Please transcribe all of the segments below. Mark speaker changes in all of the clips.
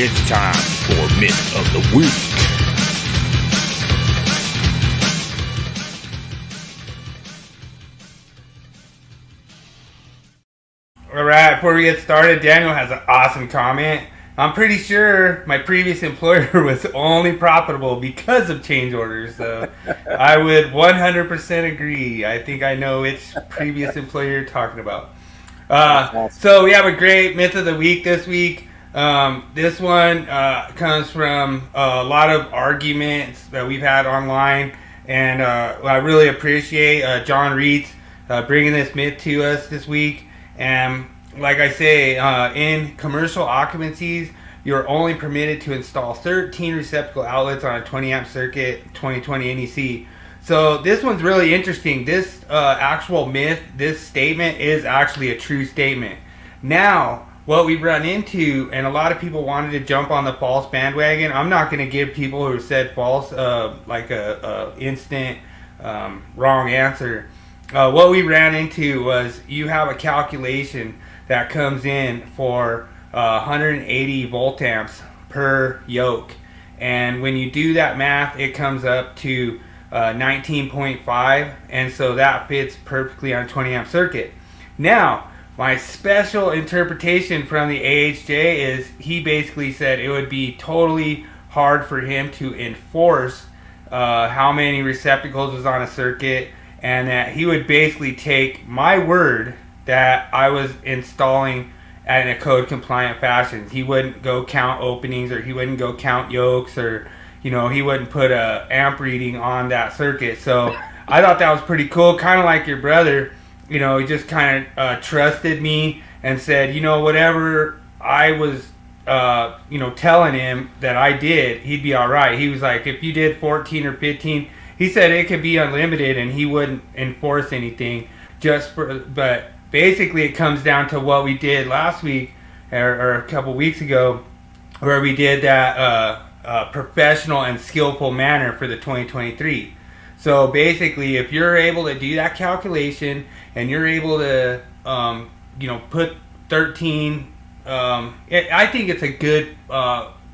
Speaker 1: It's time for Myth of the Week.
Speaker 2: All right, before we get started, Daniel has an awesome comment. I'm pretty sure my previous employer was only profitable because of change orders, so I would 100% agree. I think I know which previous employer you're talking about. So we have a great Myth of the Week this week. This one comes from a lot of arguments that we've had online, and I really appreciate John Reitz bringing this myth to us this week. And like I say, in commercial occupancies, you're only permitted to install 13 receptacle outlets on a 20 amp circuit, 2020 NEC. So this one's really interesting. This actual myth, this statement is actually a true statement. Now, what we run into, and a lot of people wanted to jump on the false bandwagon. I'm not going to give people who said false like a instant wrong answer. What we ran into was you have a calculation that comes in for 180 volt amps per yoke, and when you do that math, it comes up to 19.5, and so that fits perfectly on a 20 amp circuit. Now, my special interpretation from the AHJ is he basically said it would be totally hard for him to enforce how many receptacles was on a circuit, and that he would basically take my word that I was installing in a code compliant fashion. He wouldn't go count openings, or he wouldn't go count yokes, or he wouldn't put a amp reading on that circuit. So I thought that was pretty cool, kind of like your brother. He just kind of trusted me and said, whatever I was telling him that I did, he'd be all right. He was like, if you did 14 or 15, he said it could be unlimited and he wouldn't enforce anything. But basically it comes down to what we did last week or a couple weeks ago, where we did that professional and skillful manner for the 2023. So basically, if you're able to do that calculation and you're able to put 13, I think it's a good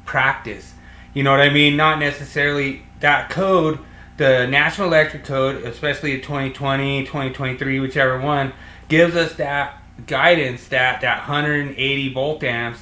Speaker 2: practice. You know what I mean? Not necessarily that code. The National Electric Code, especially 2020, 2023, whichever one, gives us that guidance that 180 volt amps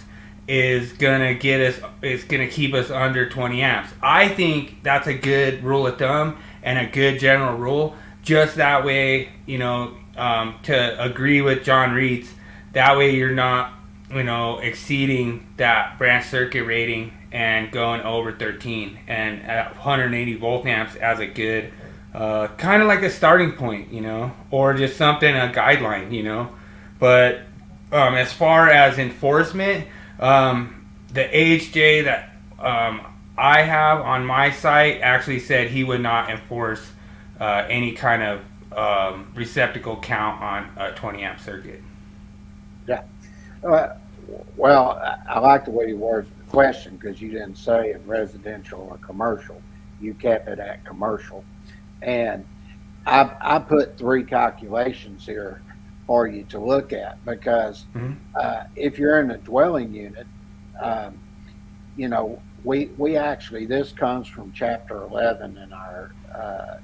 Speaker 2: is gonna keep us under 20 amps. I think that's a good rule of thumb and a good general rule. Just that way, to agree with John Reitz, that way you're not, exceeding that branch circuit rating and going over 13, and at 180 volt amps as a good kind of like a starting point, or just something, a guideline, but as far as enforcement, the AHJ that I have on my site actually said he would not enforce any kind of receptacle count on a 20 amp circuit.
Speaker 3: Yeah. Well, I like the way you worded the question, because you didn't say in residential or commercial. You kept it at commercial. And I put 3 calculations here for you to look at, because if you're in a dwelling unit, we actually, this comes from chapter 11 in our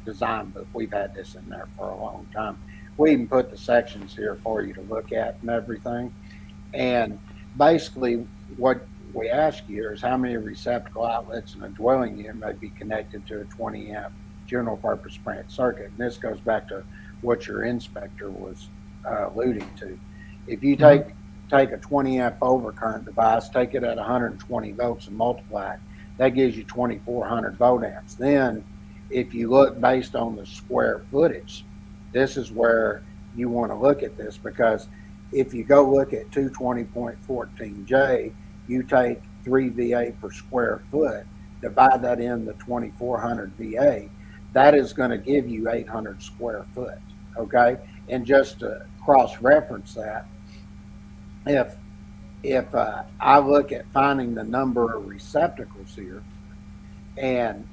Speaker 3: design book. We've had this in there for a long time. We even put the sections here for you to look at and everything. And basically what we ask you here is how many receptacle outlets in a dwelling unit may be connected to a 20 amp general purpose branch circuit. And this goes back to what your inspector was alluding to. If you take a 20 amp overcurrent device, take it at 120 volts and multiply it, that gives you 2400 volt amps. Then if you look based on the square footage, this is where you want to look at this, because if you go look at 220.14J, you take 3 VA per square foot, divide that in the 2400 VA, that is going to give you 800 square foot. Okay. And just to cross-reference that, if I look at finding the number of receptacles here and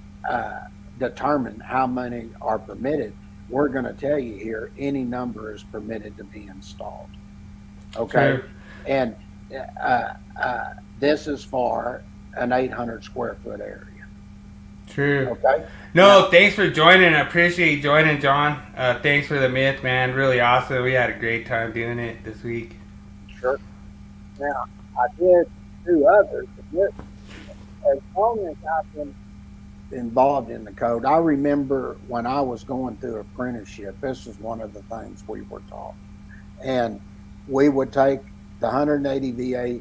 Speaker 3: determine how many are permitted, we're going to tell you here any number is permitted to be installed. Okay. Sure. And this is for an 800 square foot area.
Speaker 2: True.
Speaker 3: Okay.
Speaker 2: No, thanks for joining. I appreciate you joining, John. Thanks for the myth, man. Really awesome. We had a great time doing it this week.
Speaker 3: Sure. Now, I did 2 others. As long as I've been involved in the code, I remember when I was going through apprenticeship, this is one of the things we were taught. And we would take the 180 VA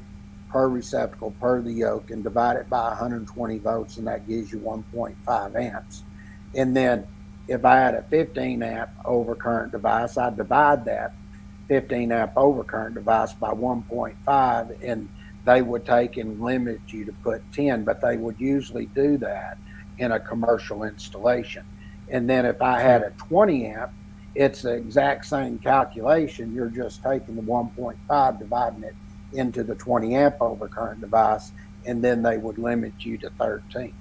Speaker 3: per receptacle per the yoke and divide it by 120 volts, and that gives you 1.5 amps. And then if I had a 15 amp overcurrent device, I'd divide that 15 amp overcurrent device by 1.5, and they would take and limit you to put 10, but they would usually do that in a commercial installation. And then if I had a 20 amp, it's the exact same calculation. You're just taking the 1.5, dividing it into the 20 amp overcurrent device, and then they would limit you to 13.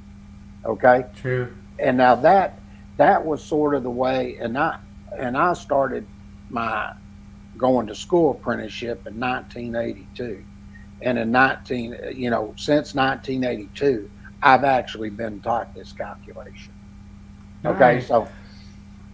Speaker 3: Okay.
Speaker 2: True.
Speaker 3: And now that was sort of the way, and I started my going to school apprenticeship in 1982. And since 1982, I've actually been taught this calculation. Okay,
Speaker 2: Nice.
Speaker 3: so.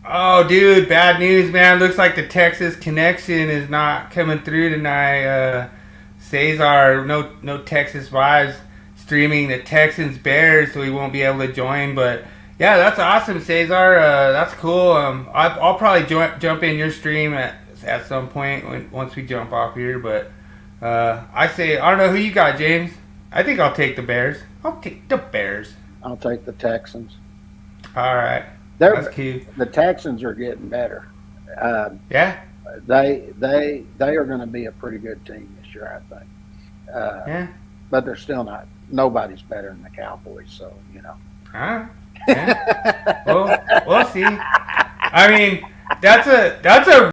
Speaker 2: Oh, dude, bad news, man. Looks like the Texas connection is not coming through tonight. Cesar, no Texas vibes streaming the Texans Bears, so he won't be able to join. But yeah, that's awesome, Cesar. That's cool. I'll probably jump in your stream at some point once we jump off here. But I don't know who you got, James. I think I'll take the Bears. I'll take the Bears.
Speaker 3: I'll take the Texans.
Speaker 2: All right. That's cute.
Speaker 3: The Texans are getting better.
Speaker 2: Yeah.
Speaker 3: They are going to be a pretty good team this year, I think.
Speaker 2: Yeah.
Speaker 3: But they're still not. Nobody's better than the Cowboys, so
Speaker 2: Huh? Yeah. Well, we'll see. I mean, that's a